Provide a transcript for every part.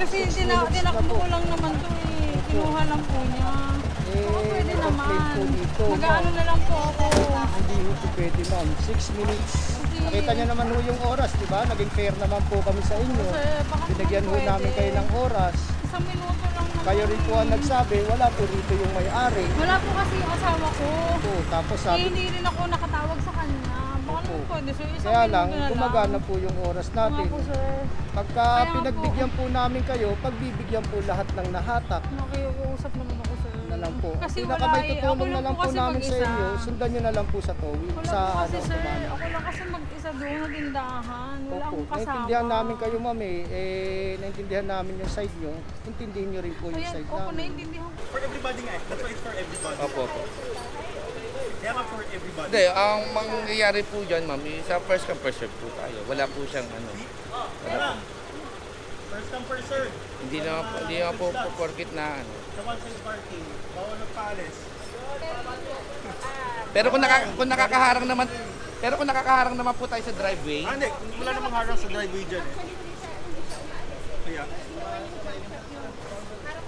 Kasi tinakbo ko lang naman to eh. Kinuha lang po niya. Baka pwede naman. Mag-ano na lang po ako. Hindi po pwede ma'am. 6 minutes. Nakita niyo naman ho yung oras, di ba? Naging fair naman po kami sa inyo. Binigyan ho namin kayo ng oras. Isang minuto lang naman. Kayo rin po ang nagsabi, wala po rito yung may-ari. Wala po kasi yung asawa ko. Oo, tapos sabi, hindi rin ako nakatawag sa kanya. Baka naman pwede. So, isang kaya minuto lang, na lang. gumagana po yung oras natin. Nga po, sir. Pagka Kaya nga pinagbigyan po namin kayo, pagbibigyan po lahat ng nahatak Nakiusap naman ako, sir. na lang po. Kasi Pinakamaitutulong na lang po kasi namin sa mag-isa. inyo, sundan nyo na lang po sa towing. Wala Sa po kasi, sir. Tumana. Ako lang kasi mag-isa doon na tindahan. Wala Opo, akong kasama. naintindihan namin kayo ma'am naintindihan namin yung side nyo, intindihin nyo rin po yung Ayan, side opo, namin. naintindihan ko. For everybody nga, that's why it's for everybody. Opo. Kaya nga for everybody. Hindi, ang mangyayari po dyan, ma'am, sa first come first serve po tayo. Wala po siyang ano. Kaya first come first serve. Hindi na po porkit na ano. Sa one side parking, bawal magpaalis. Pero kung nakakaharang naman po tayo sa driveway. Hindi, wala namang harang sa driveway dyan eh. Kaya.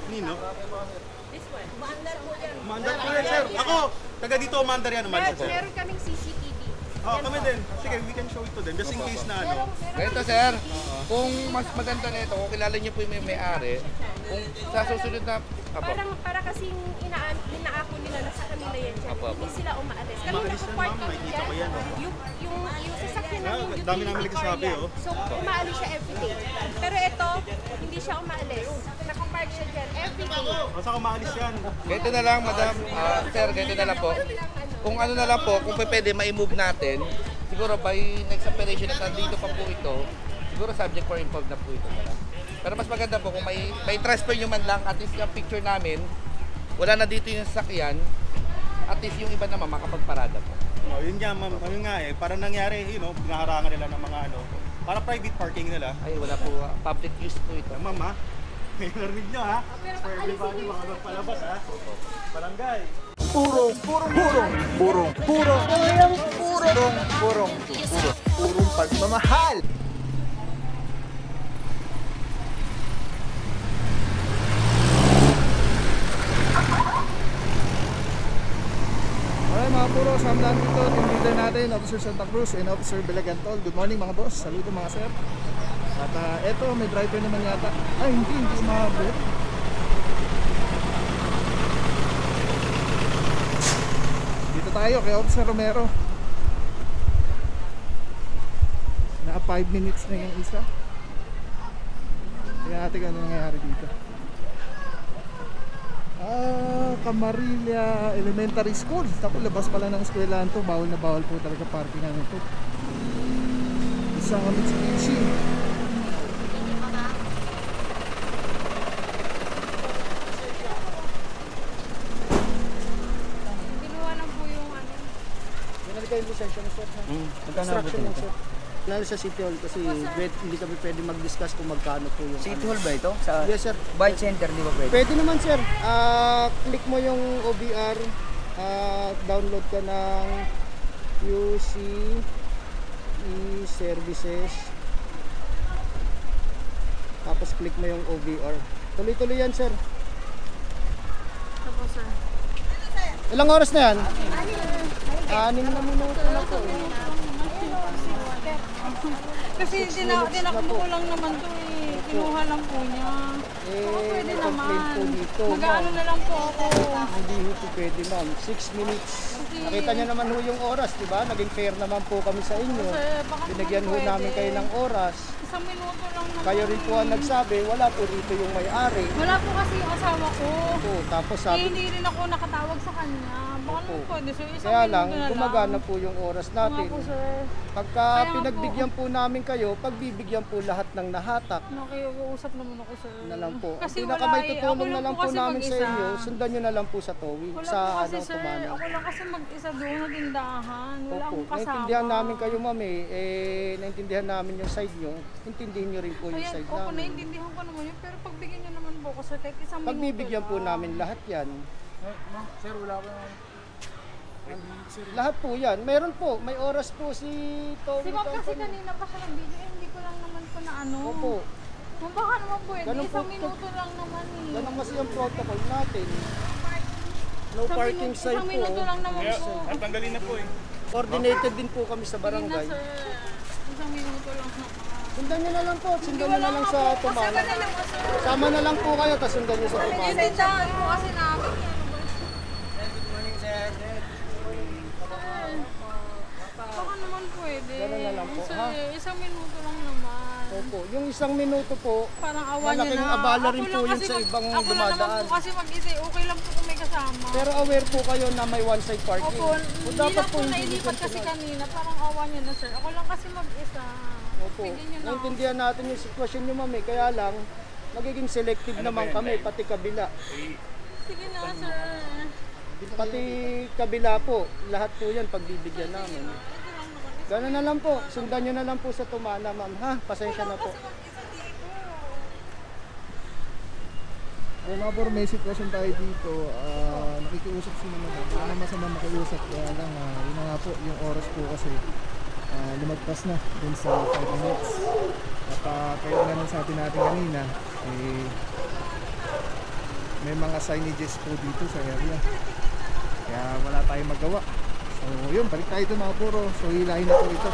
Nino? Umandar po yan, sir. Ako, taga dito umandar yan, umandar sir. Meron kaming CCTV. Kami din. Sige, we can show it to them. Just in case na ano. Ganito sir, kung mas maganda nito, kung kilala niyo po yung may-ari, kung sa susunod na Para kasing inaako nila na sa kanila yan dyan. Apo. Hindi sila umaalis. Kami Umaalis yan, nakapark ma'am. kami Nakikita ko dyan. yan, oh. Yung sasakyan namin, Ah, dami namin nagsasabi, oh. So, umaalis siya everyday. Pero ito, hindi siya umaalis. Nakapark siya dyan everyday. Basta kumaalis yan. ganito na lang, madam, sir, ganito na lang po. Kung ano na lang po, kung pwede ma-move natin, siguro by next operation na nandito pa po ito, siguro subject for impound na po ito na lang. Pero mas maganda po kung may transfer nyo man lang, at least yung picture namin, wala na dito yung sasakyan, at least yung iba naman makapagparada po. Oh, yun nga, ma'am. Yun nga eh. Parang nangyari, pinaharangan nila ng mga ano. Para private parking nila. Ay, wala po, public use po ito. Ma'am ha? May narinig nyo ha? For everybody, mga magpalabas ha? Barangay. Purong pagmamahal. Alright mga puro, samahan dito, team leader natin, Officer Santa Cruz and Officer Belagantol. Good morning mga boss, saludo mga sir. At eto, may driver naman yata. Ay hindi umabot. Dito tayo kay Officer Romero. Naka 5 minutes na yung isa. Tingnan natin kung ano nangyayari dito. Camarilla Elementary School. Tapos labas pala ng eskwelahan to. Bawal na bawal po talaga parkingan ito. Isang Mitsubishi. Kinuha lang po yung ano. Yan kayo yung lisensya mo sir. Construction mo sir. Lalo sa City Hall kasi hindi kami pwede mag-discuss kung magkano po yung City Hall ba ito? Sa Yes sir. Bike Center, di ba pwede? Pwede naman sir. Click mo yung OBR. Download ka ng UC e-services. Tapos click mo yung OBR. Tuloy-tuloy yan sir. Tapos, sir. Ilang oras na yan? 6 na minuto na po. Kasi tinakbo ko lang naman to eh. Kinuha lang po niya. Baka pwede complain po naman. dito. Mag-ano na lang po ako. Hindi po pwede ma'am. 6 minutes. Nakita niyo naman ho yung oras, di ba? Naging fair naman po kami sa inyo. Sir, baka Binigyan ho pwede. namin kayo ng oras. Isang minuto lang naman. Kayo rin po ang nagsabi, wala po rito yung may-ari. Wala po kasi yung asawa ko. Po, tapos sabi, Hindi rin ako nakatawag sa kanya. Baka naman Opo. pwede. So, isang kaya lang, minuto na lang. gumagana po yung oras Nga natin. po, sir. Pagka Kaya nga pinagbigyan po namin kayo, pagbibigyan po lahat ng nahatak Nakiusap naman ako, sir. na lang po. Ang Kasi pinakamaitutulong na lang po kasi namin sa mag-isa. inyo, sundan nyo na lang po sa towing. Wala Sa po kasi, sir. Tumana. Ako lang kasi mag-isa doon na tindahan. Wala Opo, akong kasama. naintindihan namin kayo ma'am naintindihan namin yung side nyo, intindihin nyo rin po yung Ayan, side opo, namin. naintindihan ko naman yun. Pero pagbigyan nyo naman po ako, sir, kahit isang minuto Pagbibigyan po lang. namin lahat yan. Sir, wala ko Lahat po yan. Meron po, may oras po si Tommy Si ma'am kasi Company. kanina pa siya nag-video, eh, hindi ko lang naman po na ano. Opo. Kung baka naman pwede, Ganun po- isang minuto lang naman eh. Ganun kasi ang protocol natin. No parking sign Isang po. minuto lang naman Kaya, po. at tanggalin na po eh. Coordinated din po kami sa Sige na barangay. sir, isang minuto lang naman. Sundan nyo na lang po. Sundan nyo na lang sa Tumana. Kasama na lang po sir. Sama na lang po kayo, tapos sundan nyo sa Tumana. Isindahan po kasi namin. Baka naman pwede. Ganun na lang po, Sir, ha? isang minuto lang naman. Opo. Yung isang minuto po, Parang awa niyo malaking na. abala rin Ako po lang yun kasi sa ibang Ako lang naman dumadaan. po kasi mag-isa. Okay lang po kung may kasama. pero aware po kayo na may one-side parking. Opo, O hindi dapat lang po hindi nailipat kasi intentional. kanina. Parang awa niyo na sir. Ako lang kasi mag-isa. Opo. Hindi niyo na. Naintindihan natin yung sitwasyon nyo, ma'am. Kaya lang, magiging selective naman kami, pati kabila. Sige na sir. Pati kabila po, lahat po yan pagbibigyan namin. Gano'n na lang po, sundan nyo na lang po sa Tumana, ma'am, ha? Pasensya na po. Mga bro, may sitwasyon tayo dito. Nakikiusap sila naman. Wala naman masama makiusap. Kaya lang, yun na nga po, yung oras po kasi lumagpas na dun sa 5 minutes. At kaya nga sabi natin kanina, may mga signages po dito sa area. Kaya wala tayong magawa. So yun, balik tayo ito mga puro. So hilahin na po ito.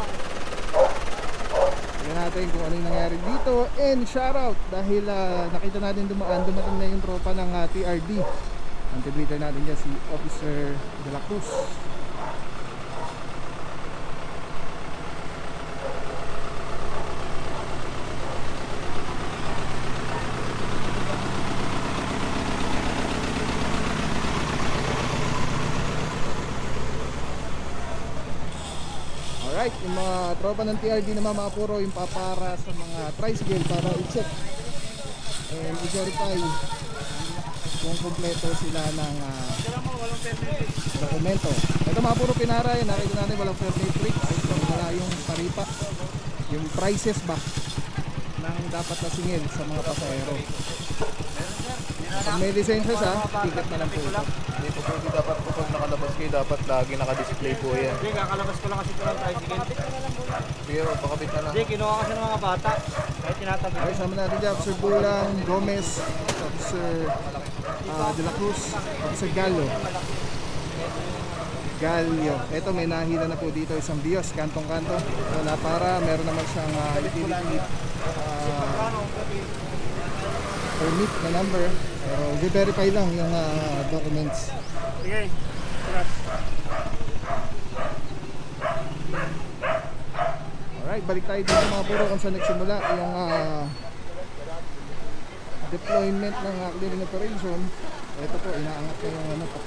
Tignan natin kung ano yung nangyari dito. And shoutout dahil nakita natin dumating na yung tropa ng TRD. Ang tibita natin dyan si Officer De La Cruz. Alright, yung mga tropa ng TRD naman mga puro yung papara sa mga tricycle para i-check and i-verify kung kompleto sila ng dokumento. Ito mga puro pinara yun, nakita natin walang permit trip, wala yung paripa, yung prices ba ng dapat na singil sa mga pasahero. Pag may lisensya sa, ticket na lang po ito. Hindi po pwede dapat po pag nakalabas kayo, dapat lagi nakadisplay po yan. Hindi, kakalabas ko lang kasi ito ng tricycle. Pero pakabit na lang. Hindi, kinuha kasi ng mga bata. Kahit tinatabi. Okay, sama natin dyan, Officer Bulang, Gomez, Officer De La Cruz, Officer Gallo. Ito may nahila na po dito isang bios, kantong-kanto. Wala para, meron naman siyang utility permit na number. Pero i-verify lang yung documents. Sige. Alright, balik tayo dito mga puro kung saan nagsimula yung deployment ng clearing operation. Ito po, inaangat na yung ano po.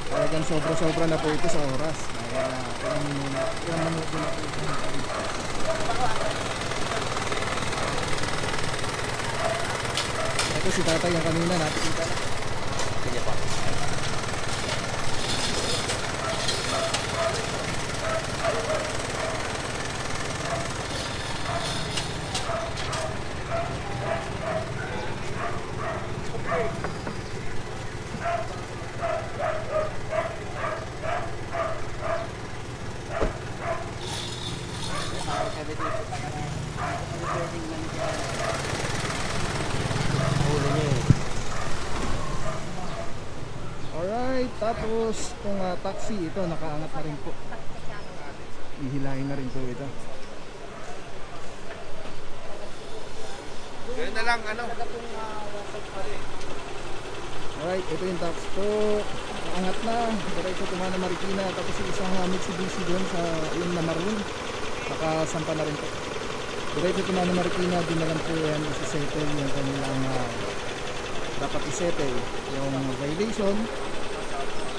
Talagang sobra-sobra na po ito sa oras. Kaya ilang minuto na po ito. Ito si tatay yung kanina nakikita na. Sige pa. Alright, tapos itong taxi, ito nakaangat na rin po. Ihilahin na rin po ito. Ganun na lang, ano? Alright, ito yung taxi po. Nakaangat na, diretso Tumana Marikina. Tapos yung isang Mitsubishi doon sa yung na maroon. Nakasampa na rin po. Diretso Tumana Marikina, din na lang po yan isa-settle yung kanilang dapat i-settle yung violation.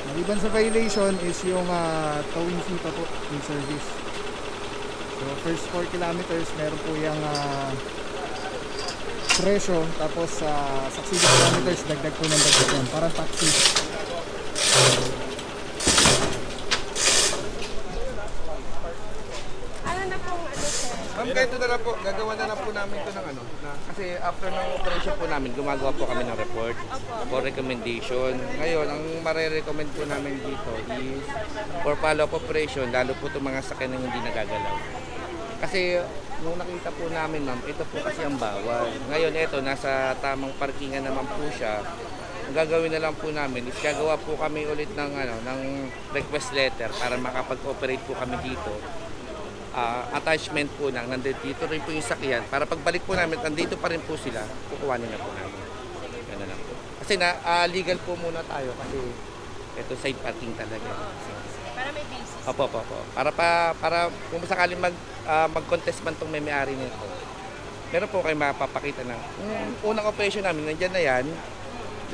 Maliban sa violation is yung towing fee pa po in service. So first 4 kilometers meron po yung presyo, tapos sa succeeding kilometers dagdag po ng dagdag yan, parang taxi. Ano na pong ano sir? Ma'am, ganito na lang po. Gagawa na lang po namin ito ng ano. Kasi after ng operation po namin, gumagawa po kami ng report for recommendation. Ngayon, ang marirecommend po namin dito is for follow-up operation, lalo po itong mga sakyan na hindi nagagalaw. Kasi nung nakita po namin ma'am, ito po kasi ang bawal. Ngayon ito, nasa tamang parkingan naman po siya. Ang gagawin na lang po namin is gagawa po kami ulit ng, ng request letter para makapag-operate po kami dito. Attachment po nandito rin po yung sakyan. Para pagbalik po namin, nandito pa rin po sila, kukuhanin na po namin. Ganun lang po. Kasi legal po muna tayo kasi ito side parking talaga. Para may basis. Opo. Para kung sakaling mag-contest man itong may-ari nito. Meron po kayo mapapakita na. Unang operation namin, nandyan na yan.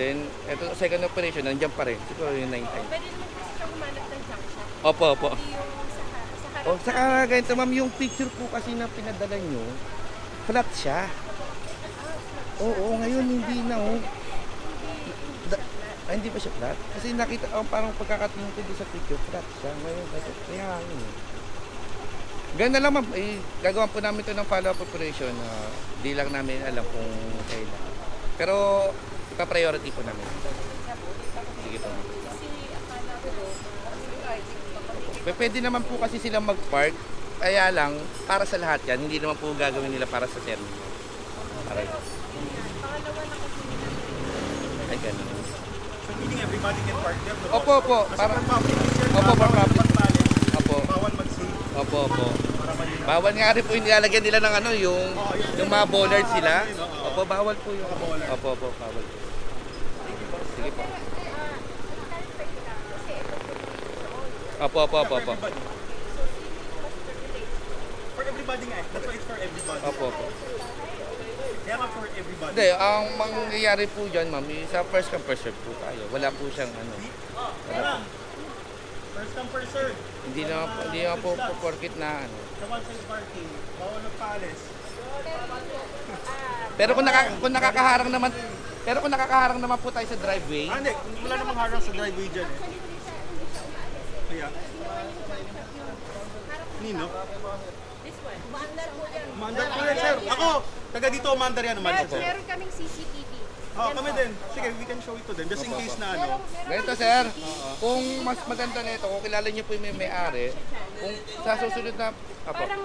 Then, ito second operation, nandyan pa rin. Siguro yung 9 times. Pwede naman kasi siya humanap ng junction. Opo. Hindi yung sa harap. Saka ganito ma'am, yung picture po kasi na pinadala nyo, flat siya. Oo, ngayon hindi na hindi pa siya flat. Kasi nakita, parang pagkakatingin ko sa picture, flat siya. Ngayon, kaya hangin. Ganun na lang ma'am, gagawin po namin ito ng follow-up operation. Di lang namin alam kung kailan. Pero, ipa-priority po namin. Sige po ma'am. Pwede naman po kasi silang mag-park. Kaya lang, para sa lahat yan, hindi naman po gagawin nila para sa terminal. Para yun. Ay, ganun. So meaning everybody can park there? No? Opo. Kasi Para, for public use yan, opo, for bawal public. magpalit, Opo. bawal mag-save. Opo. Para malinaw. Bawal nga rin po yung nilalagyan nila ng yung mga bollard sila. Opo, bawal po yung Opo, bawal po. Sige po. Opo. For everybody nga, that's why it's for everybody. Opo. Kaya nga for everybody. Hindi, ang mangyayari po dyan, ma'am, sa first come first serve po tayo. Wala po siyang Kaya first come first serve. Hindi na po porkit na Sa one-side parking, bawal magpaalis. Pero kung nakakaharang naman po tayo sa driveway. Hindi, wala namang harang sa driveway dyan eh. Kaya, Nino? This one. Umaandar po yan. Umandar po yan, sir. Ako, taga dito umandar yan naman, sir. Meron kaming CCTV. Kami din. Sige, we can show it to them. Just in case na Ganito sir, kung mas maganda nito, kung kilala niyo po yung may-ari, kung sa susunod na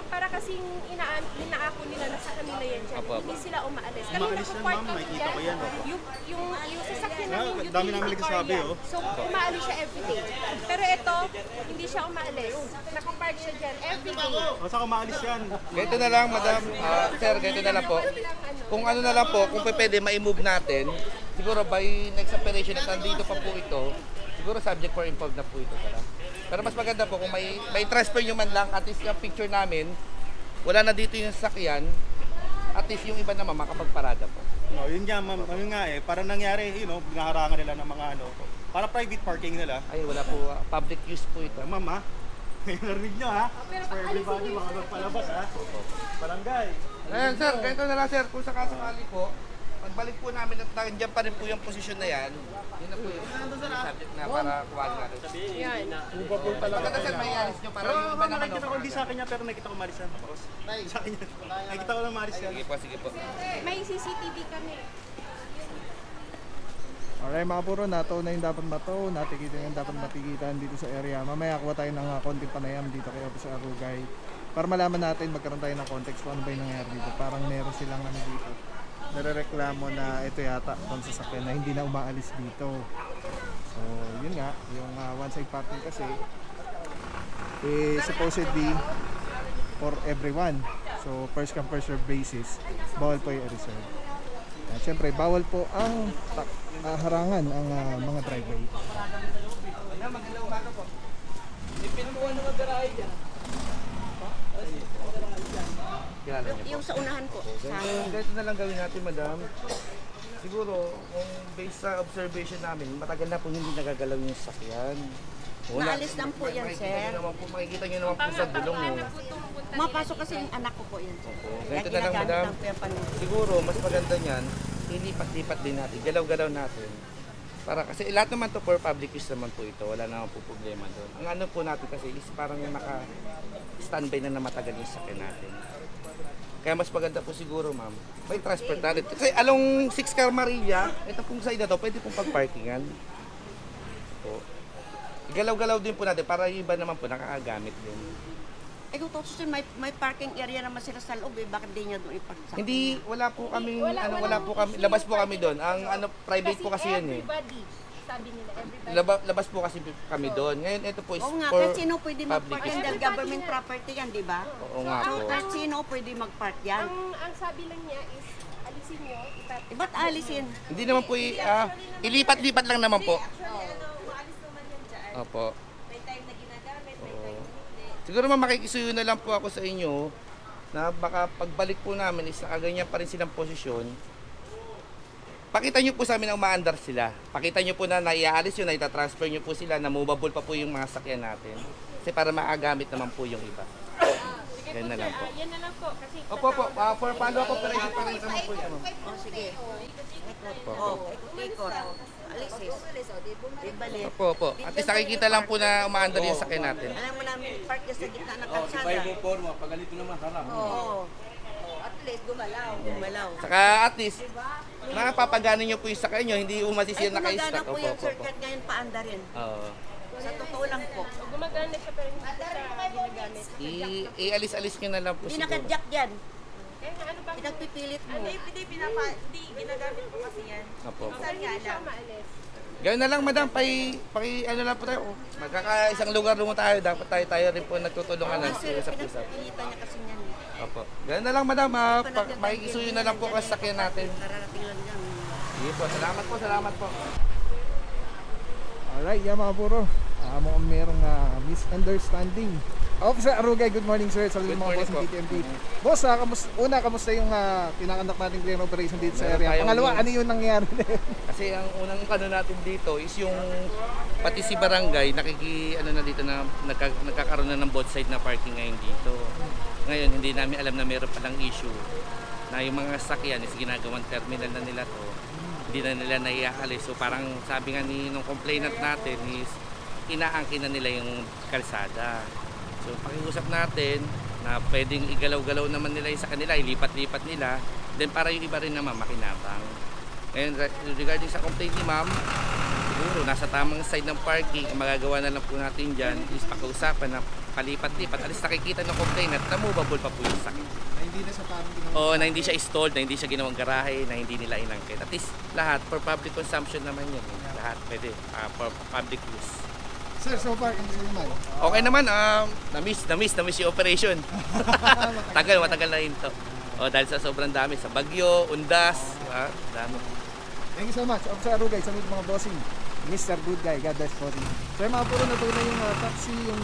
Para kasing inaako nila na sa kanila yan dyan. Hindi sila umaalis. Kanina Umaalis po yan, park ma'am. kami Nakikita ko dyan. yan. Yung sasakyan namin, Ah, yung dami namin utility nagsasabi, car yan. oh. So, umaalis siya everyday. Pero ito, hindi siya umaalis. Nakapark siya dyan everyday. O, saka maalis yan. ganito na lang, madam, sir, ganito na lang po. Kung ano na lang po, kung pwede ma-move natin, siguro by next operation at nandito pa po ito, siguro subject for impound na po ito pala. Pero mas maganda po kung may transfer nyo man lang, at least yung picture namin, wala na dito yung sasakyan, at least yung iba naman makapagparada po. No, yun nga, ma'am. Yun nga eh. Para nangyari, binaharangan nila ng mga para private parking nila. Ay, wala po, public use po ito. Ma'am ha? Narinig nyo ha? For everybody, mga magpalabas ha? Barangay. Ayan sir, ganito na lang sir, kung sakasakali po, pagbalik po namin at nandiyan pa rin po yung posisyon na yan, yun na po yung subject na para kuhaan natin. Yan. Maganda sir, may alis nyo para Pero yung iba naman. nakikita ko, hindi sa akin niya, pero nakikita ko malis yan. Sa akin yan. Nakikita ko lang malis yan. Sige po. May CCTV kami. Alright mga puro, nataw na yung dapat mataw, natikitan yung dapat matikitan dito sa area. Mamaya kuha tayo ng konting panayam dito kay Officer Arugay para malaman natin, magkaroon tayo ng context kung ano ba yung nangyari dito. Parang meron silang dito, nare-reklamo na ito yata itong sasakyan na hindi na umaalis dito. So yun nga, yung one side parking kasi supposedly for everyone. So first come first serve basis, bawal po yung reserve. At syempre bawal po ang harangan ang mga driveway. Magandang umaga po. Ipintuan ng garahe dyan. Yung sa unahan po. Ganito na lang gawin natin, madam. Siguro, kung based sa observation namin, matagal na po hindi nagagalaw yung sasakyan. Naalis lang po yan, sir. Makikita nyo naman po sa gulong. Mapasok kasi yung anak ko po yan, sir. Ganito na lang, madam. Siguro, mas maganda niyan, ilipat-lipat din natin, galaw-galaw natin. Para kasi lahat naman to for public use naman po ito, wala naman po problema doon. Ang ano po natin kasi is parang naka-standby na matagal yung sakyan natin. Kaya mas maganda po siguro, ma'am, may transfer natin. Kasi along 6 Carmarilla, ito pong side na to, pwede pong pag-parkingan. So, galaw-galaw din po natin para yung iba naman po nakakagamit din. Eh kung tutusin, may parking area naman sila sa loob eh. Bakit di niya doon ipark sa Hindi, wala po kami, wala po kami, labas po kami doon. Ang private po kasi yun eh. Everybody, sabi nila, everybody. Labas po kasi kami doon. Ngayon, ito po is Oo nga, for kahit sino pwede mag-park public. yan dahil government property yan, di ba? Oo nga po. Kahit sino pwede mag-park yan. Ang sabi lang niya is, alisin niyo, Eh, ba't alisin? Hindi naman po, ilipat-lipat lang naman po. Opo. may time na ginagamit, may time na hindi. Siguro makikisuyo na lang po ako sa inyo na baka pagbalik po namin is nakaganyan pa rin silang posisyon. Pakita nyo po sa amin na umaandar sila. Pakita nyo po na naiaalis yun, na itatransfer nyo po sila, na movable pa po yung mga sakyan natin. Kasi para maagamit naman po yung iba. Yan na lang po. Yan na lang po. Kasi Opo po, for follow-up operation pa rin naman po ito. Oh, sige. Ikot-ikot. Alisis. Ibalik. Opo, opo. At least nakikita lang po na umaandar yung sakyan natin. Alam mo namin, park niya sa gitna ng kalsada. pag ganito naman, harap. Oo. At least gumalaw. Saka at least, nakapapagana nyo po yung sakyan nyo, hindi umasisi yung Gumagana naka-stack. po Opo, yung opo, opo. circuit ngayon paandarin. Oo. Sa totoo lang po. gumagana siya pero hindi siya ginagamit. Ialis-alis nyo na lang po Hindi siguro. naka-jack yan. Eh, ano ba? Pinagpipilit mo. Hindi ginagamit po kasi yan. Opo. Saan nga siya maalis? Gawin na lang, madam, ano lang po tayo. Magkakaisang lugar mo tayo, dapat tayo rin po nagtutulungan ng Kasi usap-usap. pinagpilitan niya kasi niyan. Opo. Gawin na lang, madam, makikisuyo na lang po kasi sakyan natin. Kararating lang yan. Sige po, salamat po. Alright, yan mga puro. Mukhang merong misunderstanding. Officer Arugay, good morning sir. Sa mga boss ng TTMD. Boss, kamusta yung tinakandak natin clear operation dito sa area? Pangalawa, ano yung nangyayari? Kasi ang unang natin dito is yung pati si barangay nagkakaroon na ng both side na parking ngayon dito. Ngayon hindi namin alam na meron palang issue na yung mga sakyan is ginagawang terminal na nila to. Hindi na nila naiaalis. So parang sabi nga nung complainant natin is inaangkin na nila yung kalsada. So pakiusap natin na pwedeng igalaw-galaw naman nila yung sa kanila, ilipat-lipat nila, then para yung iba rin naman makinabang. Ngayon regarding sa complaint ni ma'am, siguro nasa tamang side ng parking, ang magagawa na lang po natin dyan is pakiusapan na palipat-lipat. Alis nakikita ng complainant na movable pa po yung sakit. Na hindi na sa parang ginawa. Oo, na hindi siya stalled, na hindi siya ginawang garahe, na hindi nila inangkit. At least lahat for public consumption naman yun. Lahat pwede for public use. Sir, so far, kamusta naman? Okay naman, na-miss yung operation. Matagal na rin to. Dahil sa sobrang dami, sa bagyo, undas, dami. Thank you so much. Officer Arugay, sa mga bossing. Mr. Good Guy, God bless po rin. Sir, mga puro natunay yung taxi, yung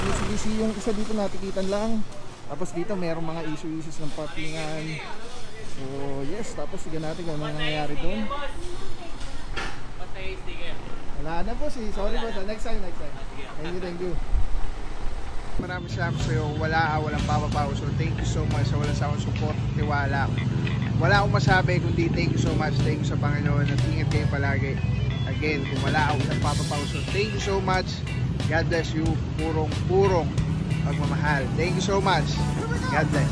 UCBC, yung isa dito natikitan lang. Tapos dito merong mga issues ng parkingan. So yes, tapos sige natin kung ano nangyayari doon. Wala na po sorry po, next time. Thank you. Maraming salamat sa iyo. Walang papapaw. So thank you so much sa walang sawang support, tiwala. Wala akong masabi kundi thank you so much. Thank you sa Panginoon at ingat kayo palagi. Again, kung wala akong papapaw. So thank you so much. God bless you. Purong pagmamahal. Thank you so much. God bless.